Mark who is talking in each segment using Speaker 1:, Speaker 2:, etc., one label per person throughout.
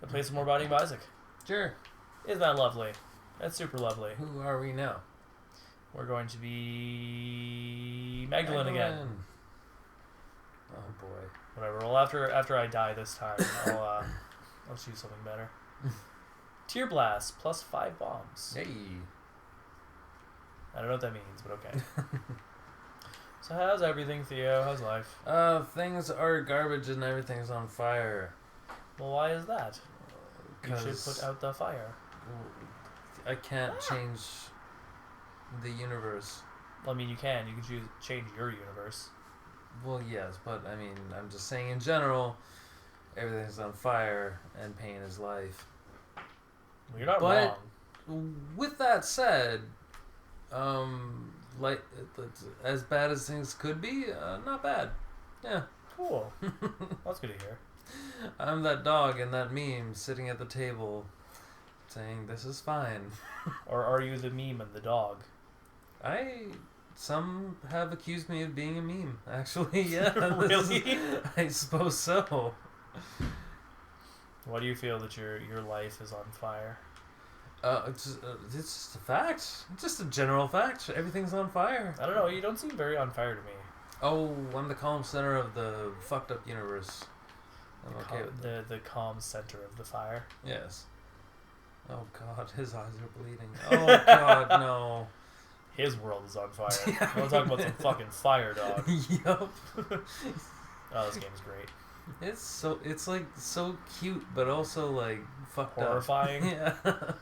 Speaker 1: and play some more Binding of Isaac.
Speaker 2: Sure.
Speaker 1: Isn't that lovely? That's super lovely.
Speaker 2: Who are we now?
Speaker 1: We're going to be Magdalene again.
Speaker 2: Oh boy.
Speaker 1: Whatever. Well, after I die this time, I'll choose something better. Tear Blast plus 5 bombs.
Speaker 2: Hey.
Speaker 1: I don't know what that means, but okay. So how's everything, Theo? How's life?
Speaker 2: Things are garbage and everything's on fire.
Speaker 1: Well, why is that? You should put out the fire.
Speaker 2: I can't change the universe.
Speaker 1: Well, I mean, you can. You can change your universe.
Speaker 2: Well, yes, but I mean, I'm just saying in general, everything's on fire and pain is life.
Speaker 1: Well, you're not wrong.
Speaker 2: With that said, like as bad as things could be, not bad. Yeah.
Speaker 1: Cool. That's good to hear.
Speaker 2: I'm that dog in that meme sitting at the table saying, "This is fine."
Speaker 1: Or are you the meme and the dog?
Speaker 2: Some have accused me of being a meme, actually. Yeah.
Speaker 1: Really?
Speaker 2: I suppose so.
Speaker 1: Why do you feel that your life is on fire?
Speaker 2: It's just a fact. It's just a general fact. Everything's on fire.
Speaker 1: I don't know. You don't seem very on fire to me.
Speaker 2: Oh, I'm the calm center of the fucked up universe. I'm okay with that.
Speaker 1: The calm center of the fire.
Speaker 2: Yes. Oh God, his eyes are bleeding. Oh God, no.
Speaker 1: His world is on fire. Yeah, I want to talk about some fucking fire, dog.
Speaker 2: Yup.
Speaker 1: Oh, this game is great.
Speaker 2: It's like so cute, but also like fucked
Speaker 1: horrifying.
Speaker 2: Up. Yeah.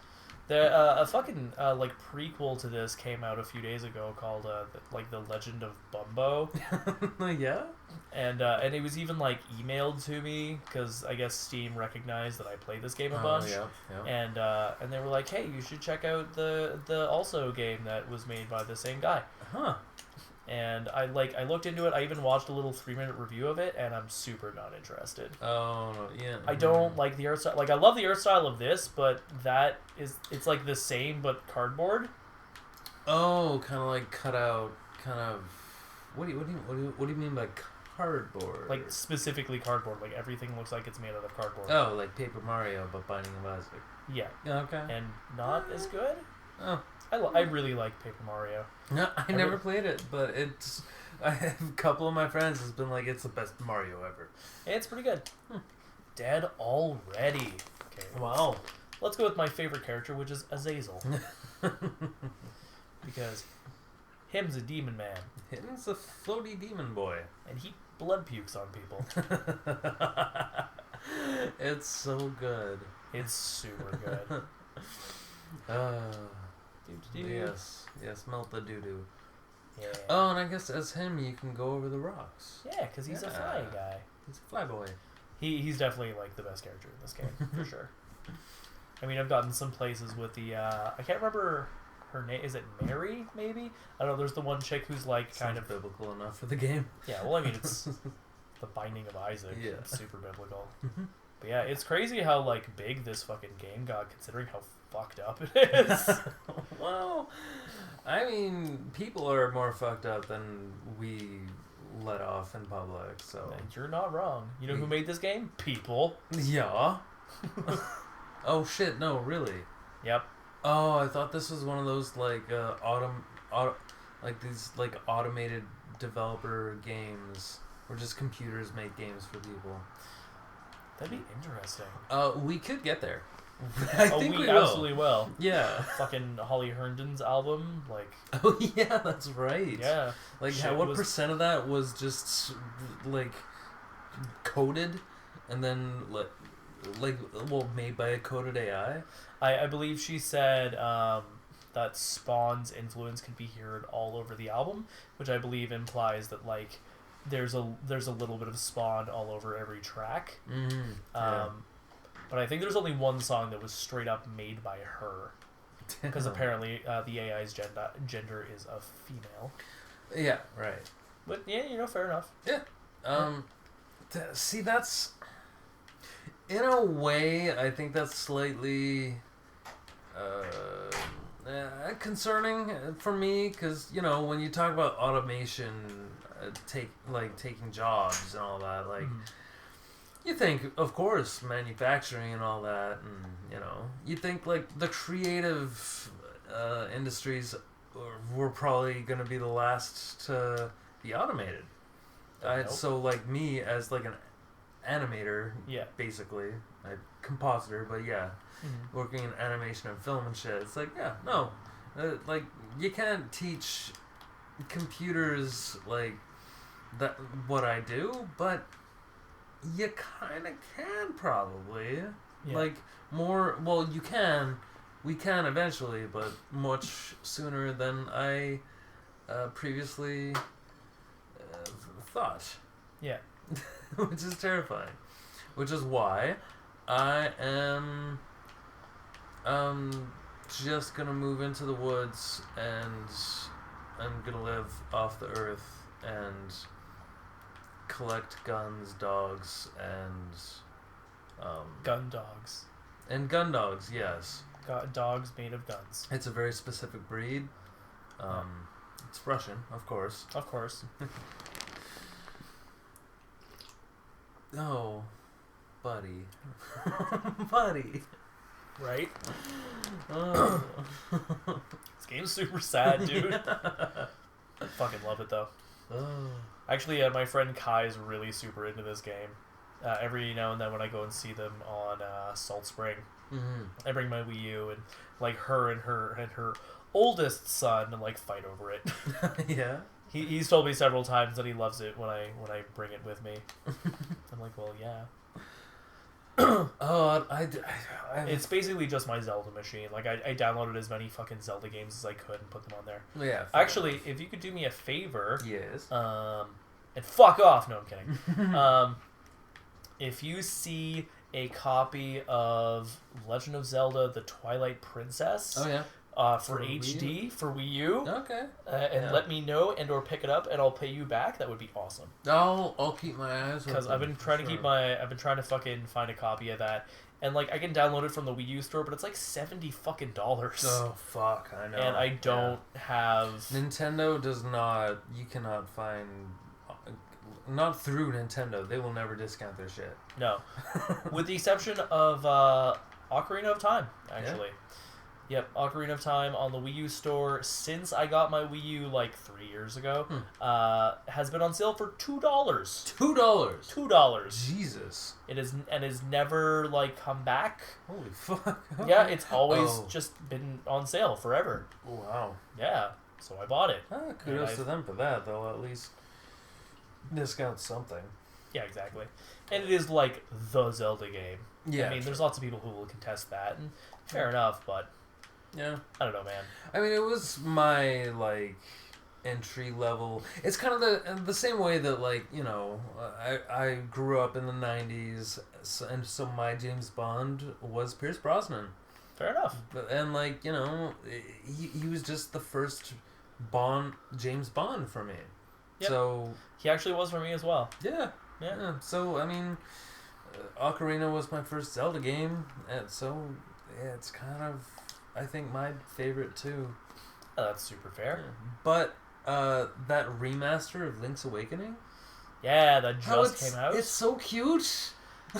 Speaker 1: A fucking like prequel to this came out a few days ago called like The Legend of Bumbo.
Speaker 2: Yeah.
Speaker 1: And it was even like emailed to me because I guess Steam recognized that I played this game a bunch.
Speaker 2: Yeah.
Speaker 1: And they were like, hey, you should check out the also game that was made by the same guy.
Speaker 2: Huh.
Speaker 1: And I looked into it. I even watched a little 3-minute review of it, and I'm super not interested.
Speaker 2: Oh yeah.
Speaker 1: I don't like the art style. Like I love the art style of this, but it's like the same but cardboard.
Speaker 2: Oh, kind of like cut out. Kind of. What do you mean by cardboard?
Speaker 1: Like specifically cardboard. Like everything looks like it's made out of cardboard.
Speaker 2: Oh, like Paper Mario, but Binding of Isaac.
Speaker 1: Yeah.
Speaker 2: Okay.
Speaker 1: And not as good.
Speaker 2: Oh.
Speaker 1: I really like Paper Mario.
Speaker 2: No, I never played it, but I have a couple of my friends has been like, it's the best Mario ever.
Speaker 1: It's pretty good. Dead already. Okay.
Speaker 2: Wow.
Speaker 1: Let's go with my favorite character, which is Azazel. Because him's a demon man.
Speaker 2: Him's a floaty demon boy.
Speaker 1: And he blood pukes on people.
Speaker 2: It's so good.
Speaker 1: It's super good.
Speaker 2: Yes, melt the doo-doo.
Speaker 1: Yeah.
Speaker 2: Oh, and I guess as him, you can go over the rocks.
Speaker 1: Yeah, because he's a fly guy.
Speaker 2: He's a fly boy.
Speaker 1: He's definitely like the best character in this game, for sure. I mean, I've gotten some places with the, I can't remember her name. Is it Mary, maybe? I don't know, there's the one chick who's like kind of
Speaker 2: biblical enough for the game.
Speaker 1: Yeah, well, I mean, it's the Binding of Isaac.
Speaker 2: Yeah.
Speaker 1: It's super biblical. But yeah, it's crazy how like big this fucking game got, considering how fucked up it is.
Speaker 2: Well, I mean, people are more fucked up than we let off in public, so...
Speaker 1: And you're not wrong. You know who made this game? People.
Speaker 2: Yeah. Oh shit, no, really?
Speaker 1: Yep.
Speaker 2: Oh, I thought this was one of those, like, like these, like, automated developer games, where just computers make games for people.
Speaker 1: That'd be interesting.
Speaker 2: We could get there. I think we
Speaker 1: absolutely will.
Speaker 2: Yeah.
Speaker 1: Fucking Holly Herndon's album, like...
Speaker 2: Oh, yeah, that's right.
Speaker 1: Yeah.
Speaker 2: Like, what percent of that was just, like, coded, and then, made by a coded AI?
Speaker 1: I believe she said that Spawn's influence could be heard all over the album, which I believe implies that, like, there's a little bit of Spawn all over every track.
Speaker 2: Mm-hmm. Yeah.
Speaker 1: But I think there's only one song that was straight up made by her. Because apparently the AI's gender is a female.
Speaker 2: Yeah, right.
Speaker 1: But yeah, fair enough.
Speaker 2: Yeah. See, that's... In a way, I think that's slightly concerning for me. Because, when you talk about automation taking jobs and all that, like... Mm-hmm. You think, of course, manufacturing and all that, and you think like the creative industries were probably going to be the last to be automated.
Speaker 1: Nope.
Speaker 2: So like me as like an animator,
Speaker 1: Yeah.
Speaker 2: basically, a compositor, but yeah, working in animation and film and shit. It's like, yeah, no, like you can't teach computers like that what I do, but you kind of can probably.
Speaker 1: Yeah.
Speaker 2: Like more. Well, you can. We can eventually, but much sooner than I previously thought.
Speaker 1: Yeah.
Speaker 2: Which is terrifying. Which is why I am just gonna move into the woods and I'm gonna live off the earth and collect guns, dogs,
Speaker 1: Gun dogs.
Speaker 2: and gun dogs. Yes,
Speaker 1: Dogs made of guns.
Speaker 2: it's a very specific breed. It's Russian, of course.
Speaker 1: Of course.
Speaker 2: Oh, buddy, buddy.
Speaker 1: Right?
Speaker 2: Oh.
Speaker 1: This game's super sad, dude. I fucking love it, though.
Speaker 2: Oh.
Speaker 1: Actually, my friend Kai's really super into this game. Every now and then when I go and see them on Salt Spring, I bring my Wii U and like her and her oldest son like fight over it.
Speaker 2: Yeah.
Speaker 1: He's told me several times that he loves it when I bring it with me. I'm like, well, yeah.
Speaker 2: Oh,
Speaker 1: It's basically just my Zelda machine. Like I downloaded as many fucking Zelda games as I could and put them on there.
Speaker 2: Yeah.
Speaker 1: Actually, if you could do me a favor,
Speaker 2: Yes.
Speaker 1: and fuck off. No, I'm kidding. If you see a copy of Legend of Zelda: The Twilight Princess,
Speaker 2: Oh yeah.
Speaker 1: For
Speaker 2: For Wii
Speaker 1: HD for Wii U,
Speaker 2: Okay.
Speaker 1: and
Speaker 2: Yeah.
Speaker 1: let me know and/or pick it up, and I'll pay you back. That would be awesome.
Speaker 2: I'll keep my eyes open.
Speaker 1: Because I've been trying to fucking find a copy of that, and like I can download it from the Wii U store, but it's like $70 fucking.
Speaker 2: Oh fuck! I know.
Speaker 1: And I don't have.
Speaker 2: Nintendo does not. You cannot find. Not through Nintendo. They will never discount their shit.
Speaker 1: No, with the exception of Ocarina of Time, actually. Yep, Ocarina of Time on the Wii U store since I got my Wii U like 3 years ago. Has been on sale for $2.
Speaker 2: $2.
Speaker 1: $2.
Speaker 2: Jesus.
Speaker 1: It is never like come back.
Speaker 2: Holy fuck.
Speaker 1: Yeah, it's always just been on sale forever.
Speaker 2: Wow.
Speaker 1: Yeah, so I bought it.
Speaker 2: Kudos to them for that. They'll at least discount something.
Speaker 1: Yeah, exactly. And it is like the Zelda game.
Speaker 2: Yeah.
Speaker 1: I mean, there's lots of people who will contest that, and fair enough, but
Speaker 2: Yeah.
Speaker 1: I don't know, man.
Speaker 2: I mean, it was my like entry level. It's kind of the same way that like I grew up in the '90s, and so my James Bond was Pierce Brosnan.
Speaker 1: Fair enough.
Speaker 2: And like he was just the first James Bond for me.
Speaker 1: Yep.
Speaker 2: So
Speaker 1: He actually was for me as well.
Speaker 2: yeah. So I mean, Ocarina was my first Zelda game, and so yeah, it's kind of I think my favorite too.
Speaker 1: Oh, that's super fair.
Speaker 2: But that remaster of Link's Awakening,
Speaker 1: Yeah, that just came out.
Speaker 2: It's so cute.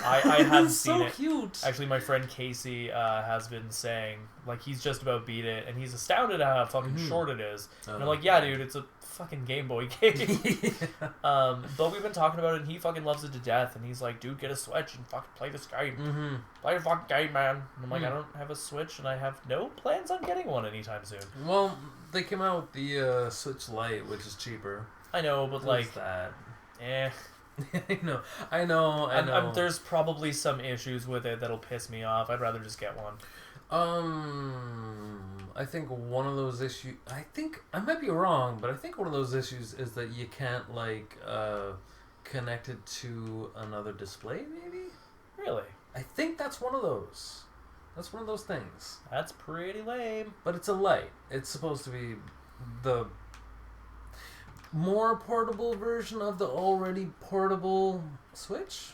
Speaker 1: I have
Speaker 2: It's
Speaker 1: seen
Speaker 2: so
Speaker 1: it.
Speaker 2: cute.
Speaker 1: Actually, my friend Casey has been saying, like, he's just about beat it, and he's astounded at how fucking short it is. And I'm like, yeah, dude, it's a fucking Game Boy game. But we've been talking about it, and he fucking loves it to death, and he's like, dude, get a Switch and fucking play this game. Play the fucking game, man. And I'm like, I don't have a Switch, and I have no plans on getting one anytime soon.
Speaker 2: Well, they came out with the Switch Lite, which is cheaper.
Speaker 1: I know, but like,
Speaker 2: that?
Speaker 1: eh.
Speaker 2: I know.
Speaker 1: There's probably some issues with it that'll piss me off. I'd rather just get one.
Speaker 2: I think one of those issues. I think I might be wrong, but I think one of those issues is that you can't like connect it to another display. Maybe.
Speaker 1: Really?
Speaker 2: I think that's one of those. That's one of those things.
Speaker 1: That's pretty lame.
Speaker 2: But it's a light. It's supposed to be the more portable version of the already portable Switch.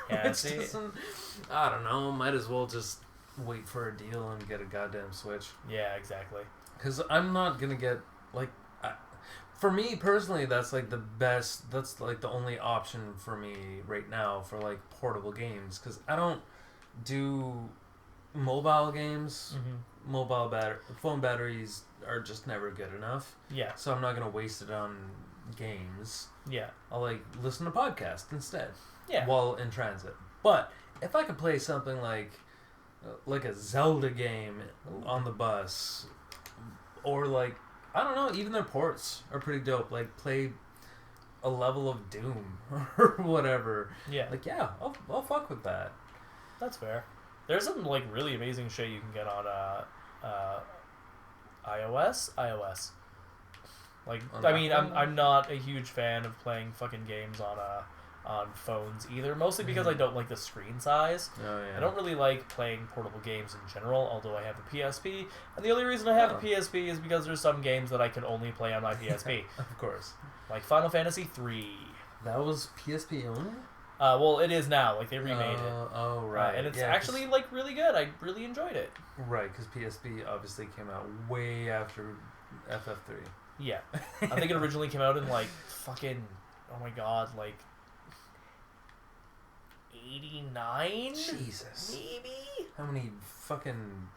Speaker 1: Yeah,
Speaker 2: Which doesn't. I don't know. Might as well just wait for a deal and get a goddamn Switch.
Speaker 1: Yeah, exactly.
Speaker 2: Because I'm not gonna get like. for me personally, that's like the best. That's like the only option for me right now for like portable games, because I don't do mobile games. Phone batteries are just never good enough.
Speaker 1: Yeah.
Speaker 2: So I'm not gonna waste it on games.
Speaker 1: Yeah.
Speaker 2: I'll like listen to podcasts instead.
Speaker 1: Yeah.
Speaker 2: While in transit. But if I could play something like a Zelda game on the bus, or like, I don't know, even their ports are pretty dope. Like play a level of Doom or whatever.
Speaker 1: Yeah.
Speaker 2: Like, yeah, I'll fuck with that.
Speaker 1: That's fair. There's some like really amazing shit you can get on iOS. Like, I mean, I'm not a huge fan of playing fucking games on phones either. Mostly because I don't like the screen size.
Speaker 2: Oh yeah.
Speaker 1: I don't really like playing portable games in general. Although I have a PSP, and the only reason I have a PSP is because there's some games that I can only play on my PSP.
Speaker 2: Of course.
Speaker 1: Like Final Fantasy 3.
Speaker 2: That was PSP only?
Speaker 1: Well, it is now. Like, they remade it.
Speaker 2: Oh, right.
Speaker 1: And it's actually, like, really good. I really enjoyed it.
Speaker 2: Right, because PSP obviously came out way after FF3.
Speaker 1: Yeah. I think it originally came out in, like, fucking, oh my god, like, 89?
Speaker 2: Jesus.
Speaker 1: Maybe?
Speaker 2: How many fucking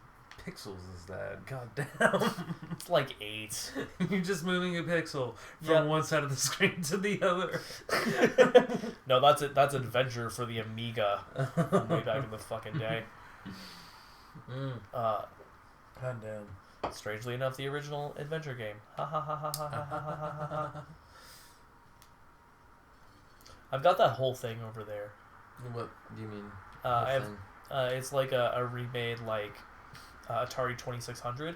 Speaker 2: pixels is that? God damn.
Speaker 1: It's like 8.
Speaker 2: You're just moving a pixel from one side of the screen to the other.
Speaker 1: No, that's Adventure for the Amiga from way back in the fucking day.
Speaker 2: God damn.
Speaker 1: Strangely enough, the original Adventure game. Ha ha ha ha ha ha ha ha ha ha. I've got that whole thing over there.
Speaker 2: What do you mean?
Speaker 1: I have. It's like a remade like Atari 2600.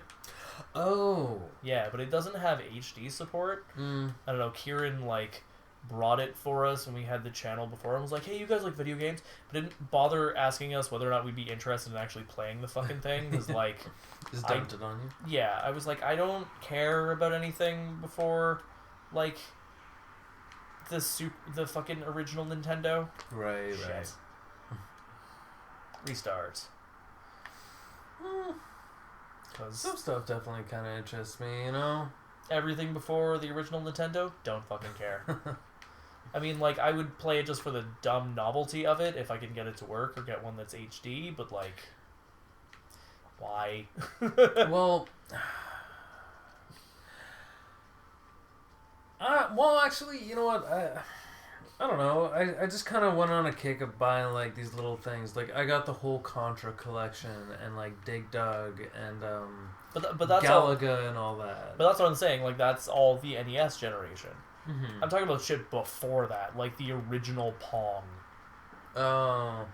Speaker 2: Oh.
Speaker 1: Yeah, but it doesn't have HD support. I don't know. Kieran like brought it for us when we had the channel before and was like, "Hey, you guys like video games?" But didn't bother asking us whether or not we'd be interested in actually playing the fucking thing. Because like,
Speaker 2: just dumped it on you.
Speaker 1: Yeah, I was like, I don't care about anything before, like, the fucking original Nintendo.
Speaker 2: Right.
Speaker 1: Shit.
Speaker 2: Right.
Speaker 1: Restart.
Speaker 2: Some stuff definitely kind of interests me, you know?
Speaker 1: Everything before the original Nintendo, don't fucking care. I mean, like, I would play it just for the dumb novelty of it if I can get it to work or get one that's HD, but, like, why?
Speaker 2: Well, actually, you know what? I don't know. I just kind of went on a kick of buying, like, these little things. Like, I got the whole Contra collection and, like, Dig Dug and,
Speaker 1: but that's
Speaker 2: Galaga and all that.
Speaker 1: But that's what I'm saying. Like, that's all the NES generation.
Speaker 2: Mm-hmm.
Speaker 1: I'm talking about shit before that. Like, the original Pong.
Speaker 2: Oh.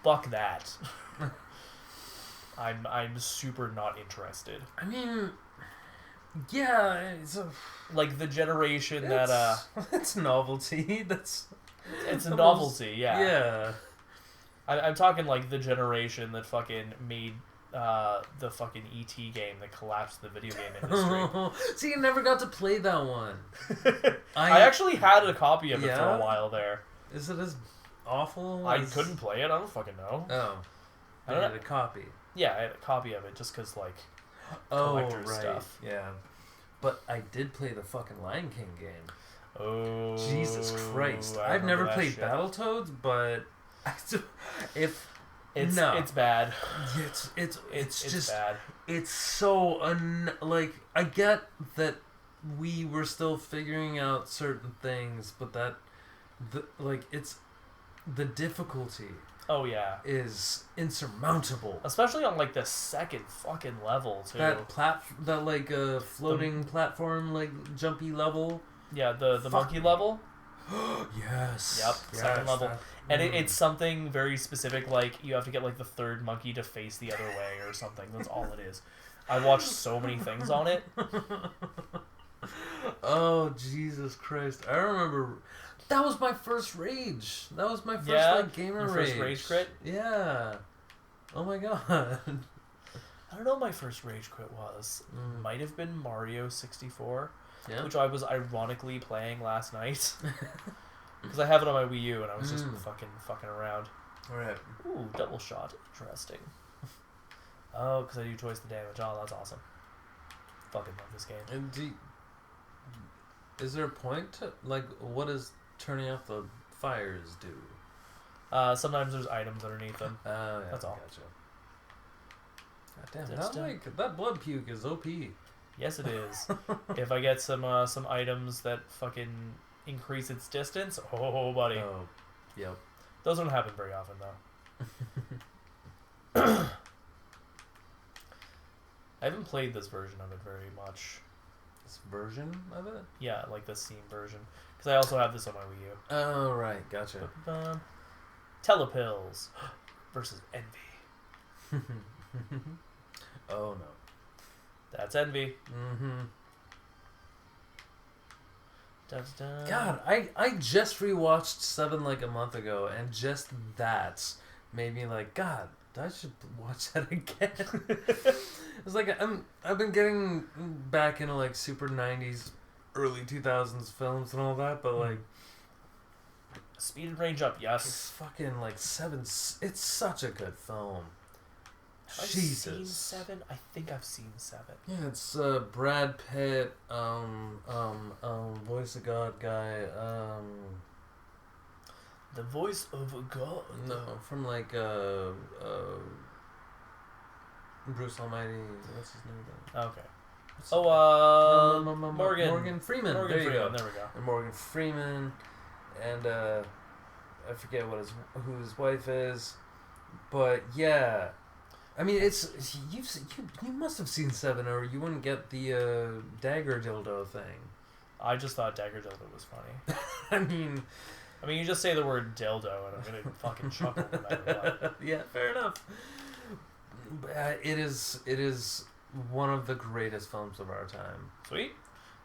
Speaker 1: Fuck that. I'm super not interested.
Speaker 2: I mean, yeah, it's
Speaker 1: like the generation that
Speaker 2: it's novelty.
Speaker 1: It's a novelty, yeah.
Speaker 2: Yeah.
Speaker 1: I'm talking like the generation that fucking made the fucking E.T. game that collapsed the video game industry.
Speaker 2: See, you never got to play that one.
Speaker 1: I actually had a copy of it for a while there.
Speaker 2: Is it as awful?
Speaker 1: I couldn't play it. I don't fucking know.
Speaker 2: Oh.
Speaker 1: I don't
Speaker 2: had a copy.
Speaker 1: Yeah, I had a copy of it just because, like,
Speaker 2: collector
Speaker 1: right. Stuff.
Speaker 2: Yeah. But I did play the fucking Lion King game.
Speaker 1: Oh.
Speaker 2: Jesus Christ. I've never played Battletoads, but it's
Speaker 1: bad.
Speaker 2: It's just
Speaker 1: bad.
Speaker 2: It's so like, I get that we were still figuring out certain things, but it's the difficulty.
Speaker 1: Oh yeah,
Speaker 2: is insurmountable.
Speaker 1: Especially on like the second fucking level too.
Speaker 2: That floating platform, like jumpy level.
Speaker 1: Yeah, the monkey level.
Speaker 2: Yes.
Speaker 1: Yep. Second level, and it's something very specific. Like you have to get like the third monkey to face the other way or something. That's all it is. I watched so many things on it.
Speaker 2: Oh Jesus Christ! I remember. That was my first rage. That was my first gamer
Speaker 1: your
Speaker 2: rage.
Speaker 1: First rage quit?
Speaker 2: Yeah. Oh my god.
Speaker 1: I don't know what my first rage quit was. Might have been Mario 64, which I was ironically playing last night. Because I have it on my Wii U and I was just fucking around.
Speaker 2: Alright.
Speaker 1: Ooh, double shot. Interesting. Oh, because I do twice the damage. Oh, that's awesome. Fucking love this game.
Speaker 2: And Is there a point to, like, what does turning off the fires do?
Speaker 1: Sometimes there's items underneath them.
Speaker 2: Oh, yeah.
Speaker 1: That's all.
Speaker 2: Gotcha. God damn, that blood puke is OP.
Speaker 1: Yes, it is. If I get some items that fucking increase its distance, oh, buddy.
Speaker 2: Oh, yep.
Speaker 1: Those don't happen very often, though. I haven't played this version of it very much.
Speaker 2: This version of it?
Speaker 1: Yeah, like the Steam version. Because I also have this on my Wii U.
Speaker 2: Oh, right. Gotcha.
Speaker 1: Telepills versus Envy.
Speaker 2: Oh, no.
Speaker 1: That's Envy.
Speaker 2: Mm-hmm.
Speaker 1: Da-da-da.
Speaker 2: God, I just rewatched 7 like a month ago, and just that made me like, God, I should watch that again. It's like I've been getting back into like super 90s, early 2000s films and all that, but like
Speaker 1: Speed and Range Up,
Speaker 2: it's
Speaker 1: yes.
Speaker 2: fucking like 7. It's such a good film.
Speaker 1: Have I
Speaker 2: Jesus.
Speaker 1: seen 7? I think I've seen 7.
Speaker 2: Yeah, it's Brad Pitt, voice of God guy,
Speaker 1: The voice of a god.
Speaker 2: no, from like Bruce Almighty. What's his name again?
Speaker 1: Okay.
Speaker 2: What's
Speaker 1: Morgan
Speaker 2: Freeman.
Speaker 1: Morgan
Speaker 2: There you
Speaker 1: Freeman.
Speaker 2: go.
Speaker 1: There we go.
Speaker 2: And Morgan Freeman, and I forget who his wife is, but yeah, I mean you must have seen 7, or you wouldn't get the dagger dildo thing.
Speaker 1: I just thought Dagger Dildo was funny.
Speaker 2: I mean,
Speaker 1: you just say the word dildo and I'm gonna fucking chuckle no matter what.
Speaker 2: yeah, fair enough. It is one of the greatest films of our time.
Speaker 1: Sweet.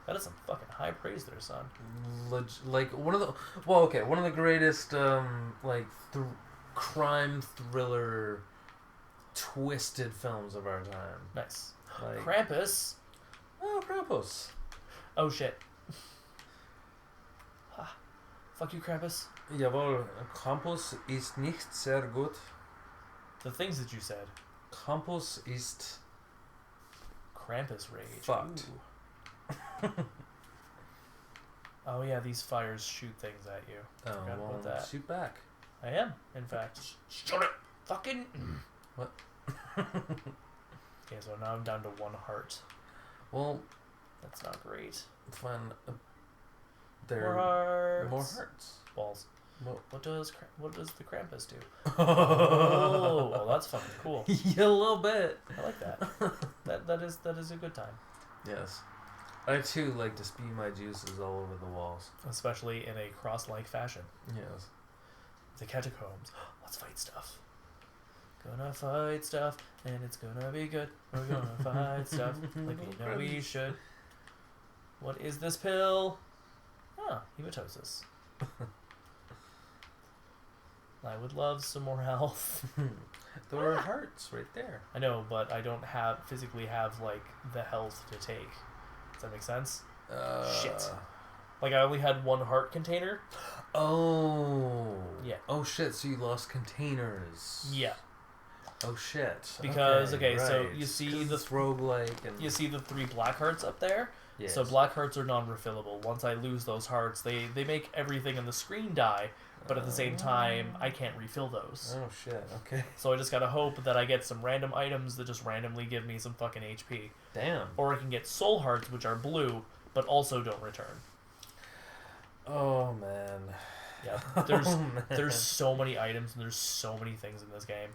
Speaker 1: That is some fucking high praise there, son.
Speaker 2: Like one of the greatest crime thriller twisted films of our time.
Speaker 1: Nice.
Speaker 2: Like
Speaker 1: Krampus.
Speaker 2: Oh, Krampus.
Speaker 1: Oh shit. Fuck you, Krampus.
Speaker 2: Jawohl, Krampus ist nicht sehr gut.
Speaker 1: The things that you said.
Speaker 2: Krampus ist
Speaker 1: Krampus rage.
Speaker 2: fucked.
Speaker 1: Oh yeah, these fires shoot things at you.
Speaker 2: Oh,
Speaker 1: Forgot
Speaker 2: well,
Speaker 1: about that.
Speaker 2: shoot back.
Speaker 1: I am, in fact. Shut it! Fucking...
Speaker 2: What?
Speaker 1: Okay, so now I'm down to 1 heart.
Speaker 2: Well,
Speaker 1: That's not great.
Speaker 2: fun.
Speaker 1: More hearts.
Speaker 2: More hearts.
Speaker 1: Balls.
Speaker 2: More.
Speaker 1: What does the Krampus do? Oh, well, that's fucking cool.
Speaker 2: Yeah, a little bit.
Speaker 1: I like that. That is a good time.
Speaker 2: Yes. I too like to spew my juices all over the walls.
Speaker 1: Especially in a cross-like fashion.
Speaker 2: Yes.
Speaker 1: The catacombs. Let's fight stuff. Gonna fight stuff, and it's gonna be good. We're gonna fight stuff like we know we should. What is this pill? Ah, hematosis. I would love some more health.
Speaker 2: There are hearts right there.
Speaker 1: I know, but I don't physically have like the health to take. Does that make sense? Shit. Like I only had 1 heart container.
Speaker 2: Oh.
Speaker 1: Yeah.
Speaker 2: Oh shit, so you lost containers.
Speaker 1: Yeah.
Speaker 2: Oh shit.
Speaker 1: Because okay,
Speaker 2: right.
Speaker 1: so you see the
Speaker 2: roguelike and
Speaker 1: you see the 3 black hearts up there.
Speaker 2: yes.
Speaker 1: So black hearts are non-refillable. Once I lose those hearts, they make everything in the screen die, but at the same time, I can't refill those.
Speaker 2: Oh shit. Okay.
Speaker 1: So I just gotta hope that I get some random items that just randomly give me some fucking HP.
Speaker 2: Damn.
Speaker 1: Or I can get soul hearts, which are blue, but also don't return.
Speaker 2: Oh man.
Speaker 1: Yeah, there's so many items and there's so many things in this game,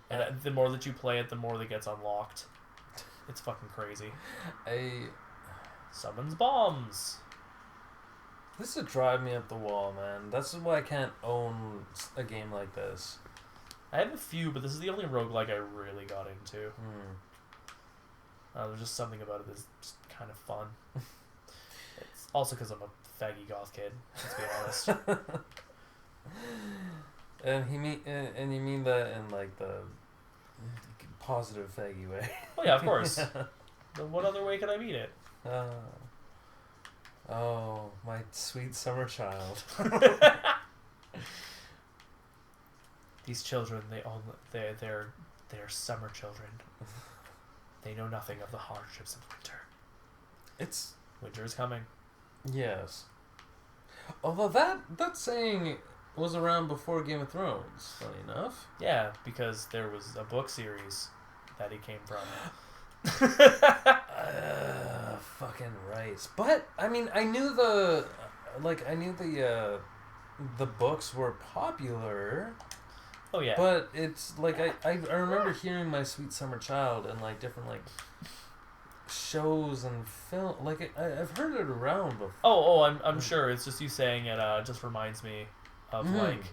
Speaker 1: and the more that you play it, the more that gets unlocked. It's fucking crazy. Summons bombs.
Speaker 2: This would drive me up the wall, man. That's why I can't own a game like this.
Speaker 1: I have a few, but this is the only roguelike I really got into. There's just something about it that's just kind of fun. It's also because I'm a faggy goth kid, let's be honest.
Speaker 2: And you mean that in like the positive faggy way?
Speaker 1: Oh yeah, of course. Then what other way could I mean it?
Speaker 2: Oh, my sweet summer child.
Speaker 1: These children, they're summer children. They know nothing of the hardships of winter. Winter is coming.
Speaker 2: Yes. Although that saying was around before Game of Thrones, funny enough.
Speaker 1: Yeah, because there was a book series that he came from.
Speaker 2: Fucking right. But I mean, I knew the books were popular.
Speaker 1: Oh yeah.
Speaker 2: But it's like I remember hearing My Sweet Summer Child and like different like shows and film. Like I've heard it around before.
Speaker 1: I'm sure. It's just you saying it. Just reminds me of like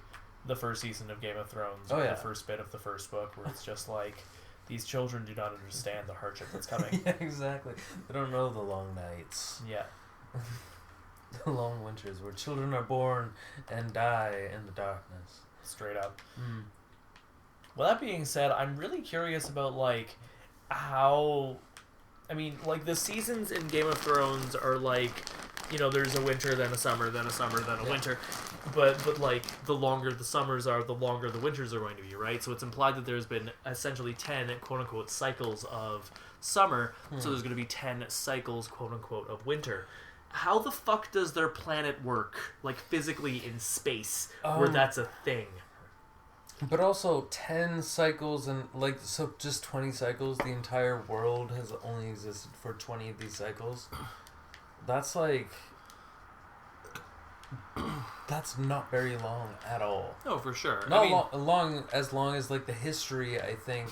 Speaker 1: the first season of Game of Thrones.
Speaker 2: Oh,
Speaker 1: or
Speaker 2: yeah.
Speaker 1: The first bit of the first book, where it's just like these children do not understand the hardship that's coming.
Speaker 2: Yeah, exactly. They don't know the long nights.
Speaker 1: Yeah.
Speaker 2: The long winters where children are born and die in the darkness.
Speaker 1: Straight up. Well, that being said, I'm really curious about like how. I mean, like the seasons in Game of Thrones are like, you know, there's a winter, then a summer, then a summer, then a winter. But like the longer the summers are, the longer the winters are going to be, right? So it's implied that there's been essentially 10 quote unquote cycles of summer. So there's going to be 10 cycles quote unquote of winter. How the fuck does their planet work, like physically in space, where that's a thing?
Speaker 2: But also 10 cycles and like so just 20 cycles. The entire world has only existed for 20 of these cycles. That's like that's not very long at all.
Speaker 1: No, for sure.
Speaker 2: Not long as like the history, I think,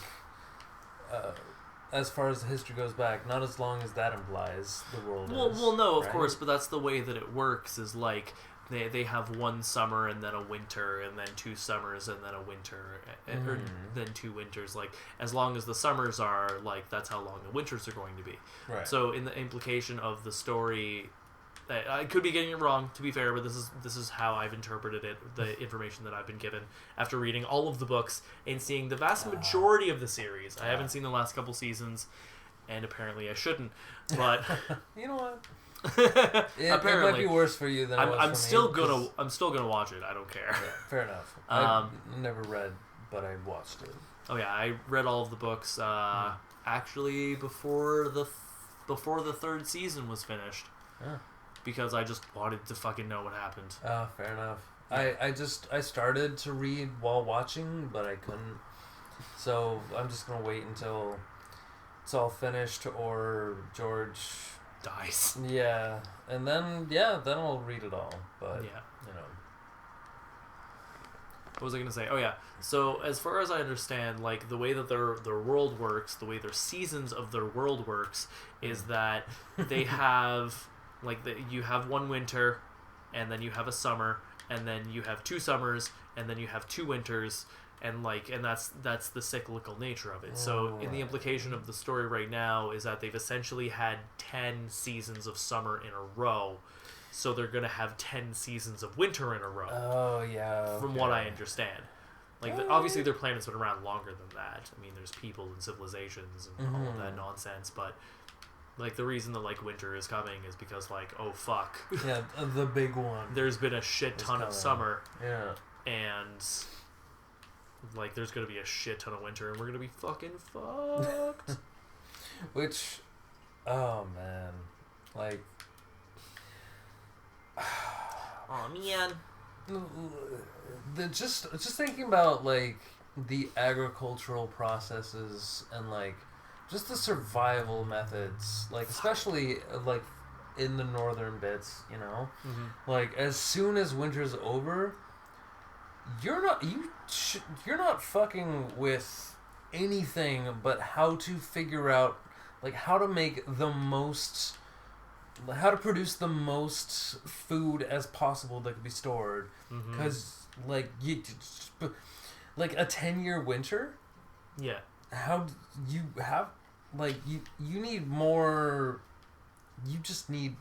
Speaker 2: as far as the history goes back, not as long as that implies the world is.
Speaker 1: Well, no, of
Speaker 2: right?
Speaker 1: course, but that's the way that it works. Is like they have one summer and then a winter and then 2 summers and then a winter or then 2 winters. Like as long as the summers are like that's how long the winters are going to be.
Speaker 2: Right.
Speaker 1: So in the implication of the story. I could be getting it wrong, to be fair, but this is how I've interpreted it, the information that I've been given after reading all of the books and seeing the vast majority of the series. I haven't seen the last couple seasons, and apparently I shouldn't. But
Speaker 2: you know what?
Speaker 1: Apparently,
Speaker 2: it might be worse for you than it was
Speaker 1: I'm
Speaker 2: for
Speaker 1: still
Speaker 2: me,
Speaker 1: I'm still gonna watch it. I don't care.
Speaker 2: Yeah, fair enough. I've never read, but I watched it.
Speaker 1: Oh yeah, I read all of the books actually before the 3rd season was finished.
Speaker 2: Yeah.
Speaker 1: Because I just wanted to fucking know what happened.
Speaker 2: Oh, fair enough. I started to read while watching, but I couldn't. So I'm just gonna wait until it's all finished or George
Speaker 1: dies.
Speaker 2: Yeah, and then I'll read it all. But you know.
Speaker 1: What was I gonna say? Oh yeah. So as far as I understand, like the way that their world works, the way their seasons of their world works, is that they have. Like you have one winter, and then you have a summer, and then you have 2 summers, and then you have 2 winters, and that's the cyclical nature of it. So in the implication of the story right now is that they've essentially had 10 seasons of summer in a row, so they're gonna have 10 seasons of winter in a row.
Speaker 2: Oh yeah.
Speaker 1: From what I understand. Like obviously their planet's been around longer than that. I mean, there's people and civilizations and all of that nonsense, but. Like, the reason that, like, winter is coming is because, like, oh, fuck.
Speaker 2: Yeah, the big one.
Speaker 1: There's been a shit ton of summer.
Speaker 2: Yeah.
Speaker 1: And, like, there's going to be a shit ton of winter, and we're going to be fucking fucked.
Speaker 2: Which, oh, man. Like...
Speaker 1: Oh, man.
Speaker 2: Just thinking about, like, the agricultural processes and, like... Just the survival methods, like especially like in the northern bits, you know, like as soon as winter's over, you're not fucking with anything but how to figure out like how to produce the most food as possible that can be stored, because like like a 10-year winter, how you have. Like, you need more... You just need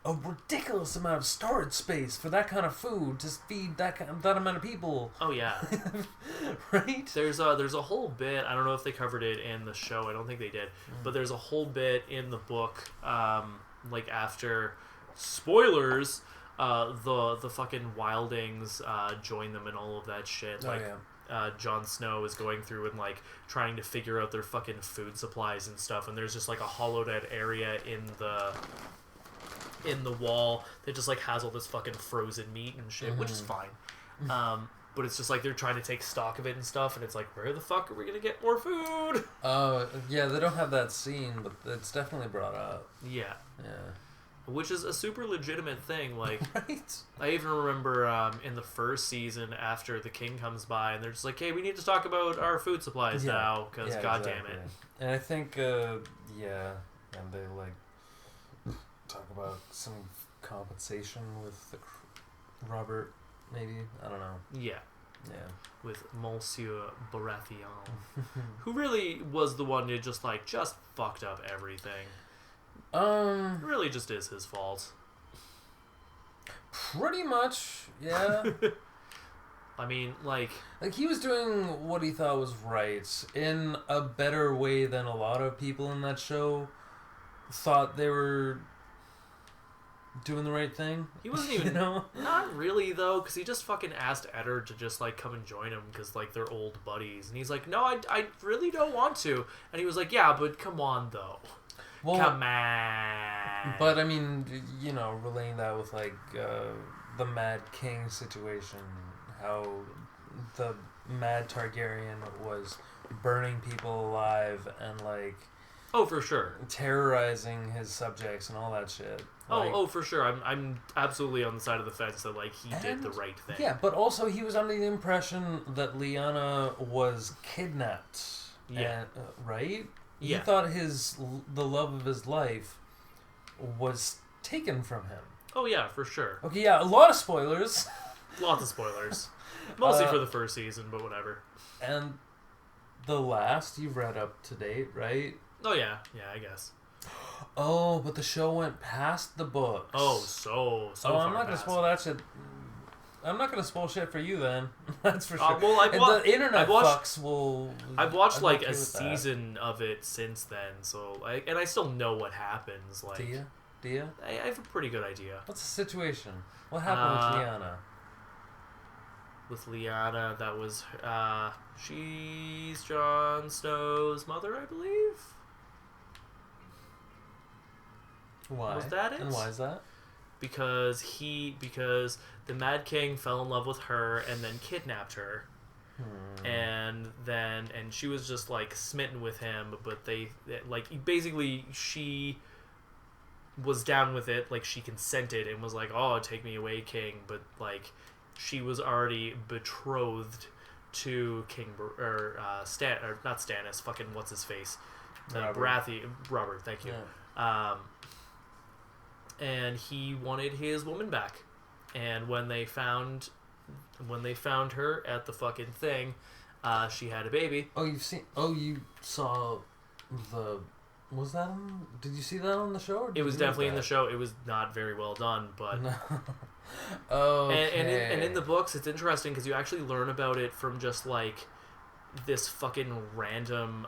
Speaker 2: a ridiculous amount of storage space for that kind of food to feed that amount of people.
Speaker 1: Oh, yeah.
Speaker 2: Right?
Speaker 1: There's a whole bit, I don't know if they covered it in the show, I don't think they did, but there's a whole bit in the book, like, after... Spoilers! The fucking wildings join them and all of that shit. Like, Jon Snow is going through and like trying to figure out their fucking food supplies and stuff, and there's just like a hollowed out area in in the wall that just like has all this fucking frozen meat and shit, which is fine. But it's just like they're trying to take stock of it and stuff, and it's like, where the fuck are we gonna get more food?
Speaker 2: Yeah, they don't have that scene, but it's definitely brought up.
Speaker 1: Yeah.
Speaker 2: Yeah.
Speaker 1: Which is a super legitimate thing. Like,
Speaker 2: right?
Speaker 1: I even remember in the first season after the king comes by, and they're just like, hey, we need to talk about our food supplies now, because god damn it.
Speaker 2: And I think, and they, like, talk about some compensation with Robert, maybe? I don't know.
Speaker 1: Yeah.
Speaker 2: Yeah.
Speaker 1: With Monsieur Baratheon, who really was the one who just fucked up everything. It really just is his fault.
Speaker 2: Pretty much, yeah.
Speaker 1: I mean, like
Speaker 2: he was doing what he thought was right in a better way than a lot of people in that show thought they were doing the right thing.
Speaker 1: He wasn't even, not really though, because he just fucking asked Eddard to just come and join him because they're old buddies, and he's like, no, I really don't want to, and he was like, yeah, but come on though. Well, come on.
Speaker 2: But I mean, relaying that with the Mad King situation, how the Mad Targaryen was burning people alive and
Speaker 1: oh, for sure,
Speaker 2: terrorizing his subjects and all that shit.
Speaker 1: Oh, for sure. I'm absolutely on the side of the fence that he did the right thing.
Speaker 2: Yeah, but also he was under the impression that Lyanna was kidnapped.
Speaker 1: Yeah.
Speaker 2: Right?
Speaker 1: Yeah.
Speaker 2: He thought the love of his life was taken from him.
Speaker 1: Oh yeah, for sure.
Speaker 2: Okay, yeah, a lot of spoilers.
Speaker 1: Lots of spoilers. Mostly for the first season, but whatever.
Speaker 2: And the last you've read up to date, right?
Speaker 1: Oh yeah, I guess.
Speaker 2: Oh, but the show went past the books.
Speaker 1: Oh, so
Speaker 2: I'm not gonna spoil that shit. I'm not gonna spoil shit for you then. That's for sure.
Speaker 1: Well,
Speaker 2: the internet fucks will.
Speaker 1: I've watched a season of it since then, so and I still know what happens.
Speaker 2: Do you?
Speaker 1: I have a pretty good idea.
Speaker 2: What's the situation? What happened
Speaker 1: with Lyanna? With Lyanna, that was she's Jon Snow's mother, I believe.
Speaker 2: Why?
Speaker 1: Was that it?
Speaker 2: And why is that?
Speaker 1: Because the Mad King fell in love with her and then kidnapped her. And she was just smitten with him, but they basically she was down with it, she consented and was like, oh, take me away, King, but she was already betrothed to King not Stannis, fucking what's his face, Robert, thank you.
Speaker 2: Yeah.
Speaker 1: And he wanted his woman back, and when they found her at the fucking thing, she had a baby.
Speaker 2: You saw the. Was that on? Did you see that on the show? Or
Speaker 1: it was definitely in the show. It was not very well done, but.
Speaker 2: Okay.
Speaker 1: And in the books, it's interesting because you actually learn about it from just this fucking random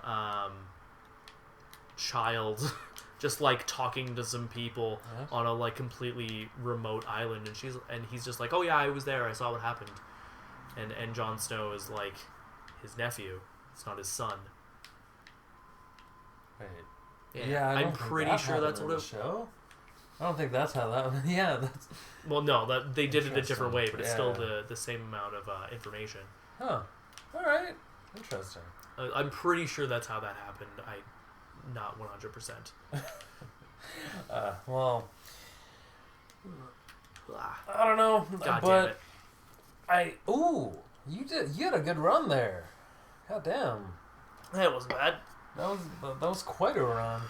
Speaker 1: child. Just talking to some people on a completely remote island, and he's just like, oh yeah, I was there, I saw what happened, and Jon Snow is his nephew. It's not his son.
Speaker 2: Right.
Speaker 1: Yeah, I'm pretty sure that's what it.
Speaker 2: Show. I don't think that's how that. Yeah, that's.
Speaker 1: Well, no, that they did it a different way, but it's still the same amount of information.
Speaker 2: Huh. All right. Interesting.
Speaker 1: I'm pretty sure that's how that happened. Not 100%.
Speaker 2: Well, I don't know.
Speaker 1: God damn it.
Speaker 2: You had a good run there. God damn.
Speaker 1: That wasn't bad.
Speaker 2: That was quite a run.